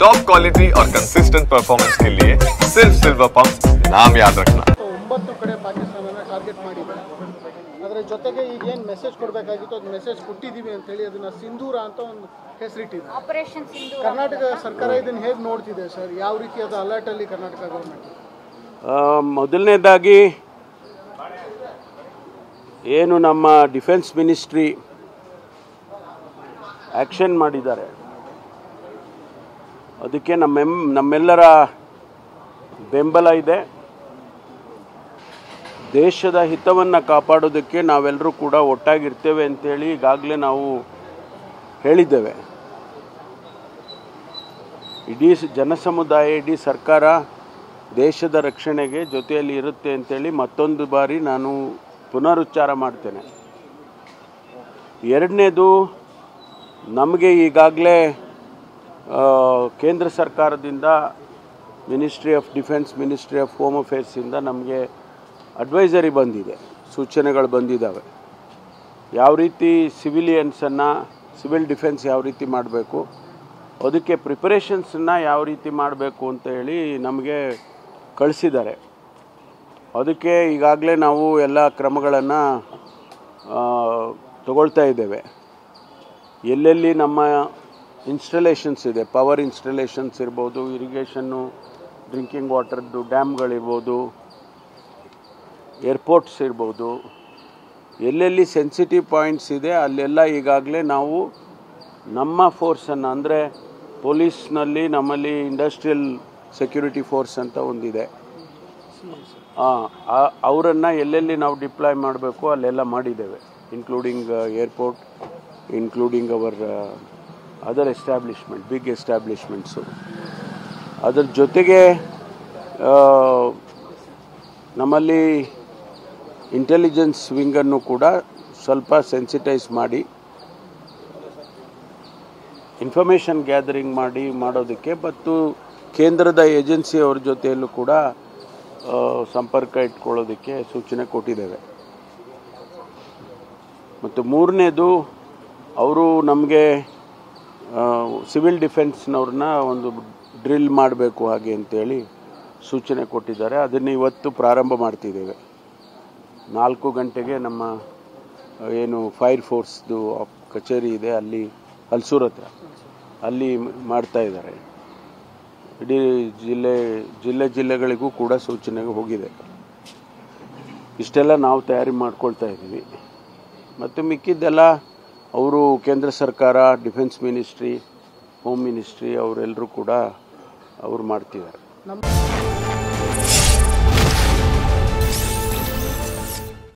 Top quality और consistent performance के लिए सिर्फ सिल्वर पंप नाम याद रखना। 9 ಕಡೆ ಪಾಕಿಸ್ತಾನನ ಟಾರ್ಗೆಟ್ ಮಾಡಿದ್ದಾರೆ. ಅದರ ಜೊತೆಗೆ ಈಗ ಏನು ಮೆಸೇಜ್ ಕೊಡಬೇಕಾಗಿತ್ತು ಅದು ಮೆಸೇಜ್ ಕೊಟ್ಟಿದ್ದೀವಿ ಅಂತ ಹೇಳಿ ಅದನ್ನ ಸಿಂಧೂರ ಅಂತ ಒಂದು ಹೆಸರಿಟ್ಟಿದೆ. ಆಪರೇಷನ್ ಸಿಂಧೂರ. ಕರ್ನಾಟಕ ಸರ್ಕಾರ ಇದನ್ನ ಹೇಗೆ ನೋಡ್ತಿದೆ ಸರ್? ಯಾವ ರೀತಿಯಾದ ಅಲರ್ಟ್ ಅಲ್ಲಿ ಕರ್ನಾಟಕ ಗವರ್ನಮೆಂಟ್? ಮೊದಲನೇದಾಗಿ ಏನು ನಮ್ಮ ಡಿಫೆನ್ಸ್ ಮಿನಿಸ್ಟ್ರಿ ಆ್ಯಕ್ಷನ್ ಮಾಡಿದ್ದಾರೆ ಅದಕ್ಕೆ ನಮ್ಮೆಲ್ಲರ ಬೆಂಬಲ ಇದೆ. ದೇಶದ ಹಿತವನ್ನು ಕಾಪಾಡೋದಕ್ಕೆ ನಾವೆಲ್ಲರೂ ಕೂಡ ಒಟ್ಟಾಗಿರ್ತೇವೆ ಅಂತೇಳಿ ಈಗಾಗಲೇ ನಾವು ಹೇಳಿದ್ದೇವೆ. ಇಡೀ ಜನಸಮುದಾಯ ಇಡೀ ಸರ್ಕಾರ ದೇಶದ ರಕ್ಷಣೆಗೆ ಜೊತೆಯಲ್ಲಿ ಇರುತ್ತೆ ಅಂತೇಳಿ ಮತ್ತೊಂದು ಬಾರಿ ನಾನು ಪುನರುಚ್ಚಾರ ಮಾಡ್ತೇನೆ. ಎರಡನೇದು, ನಮಗೆ ಈಗಾಗಲೇ ಕೇಂದ್ರ ಸರ್ಕಾರದಿಂದ ministry of defence, ministry of home ಅಫೇರ್ಸಿಂದ ನಮಗೆ ಅಡ್ವೈಸರಿ ಬಂದಿದೆ, ಸೂಚನೆಗಳು ಬಂದಿದ್ದಾವೆ. ಯಾವ ರೀತಿ ಸಿವಿಲ್ ಡಿಫೆನ್ಸ್ ಯಾವ ರೀತಿ ಮಾಡಬೇಕು, ಅದಕ್ಕೆ ಪ್ರಿಪರೇಷನ್ಸನ್ನು ಯಾವ ರೀತಿ ಮಾಡಬೇಕು ಅಂತ ಹೇಳಿ ನಮಗೆ ಕಳಿಸಿದ್ದಾರೆ. ಅದಕ್ಕೆ ಈಗಾಗಲೇ ನಾವು ಎಲ್ಲ ಕ್ರಮಗಳನ್ನು ತಗೊಳ್ತಾ ಇದ್ದೇವೆ. ಎಲ್ಲೆಲ್ಲಿ ನಮ್ಮ ಇನ್ಸ್ಟಾಲೇಷನ್ಸ್ ಇದೆ, ಪವರ್ ಇನ್ಸ್ಟಾಲೇಷನ್ಸ್ ಇರ್ಬೋದು, ಇರಿಗೇಷನ್ನು, ಡ್ರಿಂಕಿಂಗ್ ವಾಟರ್ದು ಡ್ಯಾಮ್ಗಳಿರ್ಬೋದು, ಏರ್ಪೋರ್ಟ್ಸ್ ಇರ್ಬೋದು, ಎಲ್ಲೆಲ್ಲಿ ಸೆನ್ಸಿಟಿವ್ ಪಾಯಿಂಟ್ಸ್ ಇದೆ ಅಲ್ಲೆಲ್ಲ ಈಗಾಗಲೇ ನಾವು ನಮ್ಮ ಫೋರ್ಸನ್ನು, ಅಂದರೆ ಪೊಲೀಸ್ನಲ್ಲಿ ನಮ್ಮಲ್ಲಿ ಇಂಡಸ್ಟ್ರಿಯಲ್ ಸೆಕ್ಯೂರಿಟಿ ಫೋರ್ಸ್ ಅಂತ ಒಂದಿದೆ, ಅವರನ್ನು ಎಲ್ಲೆಲ್ಲಿ ನಾವು ಡಿಪ್ಲಾಯ್ ಮಾಡಬೇಕು ಅಲ್ಲೆಲ್ಲ ಮಾಡಿದ್ದೇವೆ, including airport, including our other establishment, big establishments. ಅದರ ಜೊತೆಗೆ ನಮ್ಮಲ್ಲಿ ಇಂಟೆಲಿಜೆನ್ಸ್ ವಿಂಗನ್ನು ಕೂಡ ಸ್ವಲ್ಪ ಸೆನ್ಸಿಟೈಸ್ ಮಾಡಿ ಇನ್ಫಾರ್ಮೇಷನ್ ಗ್ಯಾದರಿಂಗ್ ಮಾಡೋದಕ್ಕೆ ಮತ್ತು ಕೇಂದ್ರದ ಏಜೆನ್ಸಿಯವ್ರ ಜೊತೆಯಲ್ಲೂ ಕೂಡ ಸಂಪರ್ಕ ಇಟ್ಕೊಳ್ಳೋದಕ್ಕೆ ಸೂಚನೆ ಕೊಟ್ಟಿದ್ದೇವೆ. ಮತ್ತು ಮೂರನೇದು, ಅವರು ನಮಗೆ ಸಿವಿಲ್ ಡಿಫೆನ್ಸ್ನವ್ರನ್ನ ಒಂದು ಡ್ರಿಲ್ ಮಾಡಬೇಕು ಹಾಗೆ ಅಂತೇಳಿ ಸೂಚನೆ ಕೊಟ್ಟಿದ್ದಾರೆ. ಅದನ್ನು ಇವತ್ತು ಪ್ರಾರಂಭ ಮಾಡ್ತಿದ್ದೇವೆ. 4 ಗಂಟೆಗೆ ನಮ್ಮ ಏನು ಫೈರ್ ಫೋರ್ಸ್ದು ಕಚೇರಿ ಇದೆ ಅಲ್ಲಿ ಹಲ್ಸೂರ್ ಹತ್ರ, ಅಲ್ಲಿ ಮಾಡ್ತಾ ಇದ್ದಾರೆ. ಇಡೀ ಜಿಲ್ಲೆಗಳಿಗೂ ಕೂಡ ಸೂಚನೆಗೆ ಹೋಗಿದೆ. ಇಷ್ಟೆಲ್ಲ ನಾವು ತಯಾರಿ ಮಾಡ್ಕೊಳ್ತಾ ಇದ್ದೀವಿ. ಮತ್ತು ಮಿಕ್ಕಿದ್ದೆಲ್ಲ ಅವರು ಕೇಂದ್ರ ಸರ್ಕಾರ, ಡಿಫೆನ್ಸ್ ಮಿನಿಸ್ಟ್ರಿ, ಹೋಮ್ ಮಿನಿಸ್ಟ್ರಿ ಅವರೆಲ್ಲರೂ ಕೂಡ ಅವರು ಮಾಡ್ತಿದ್ದಾರೆ.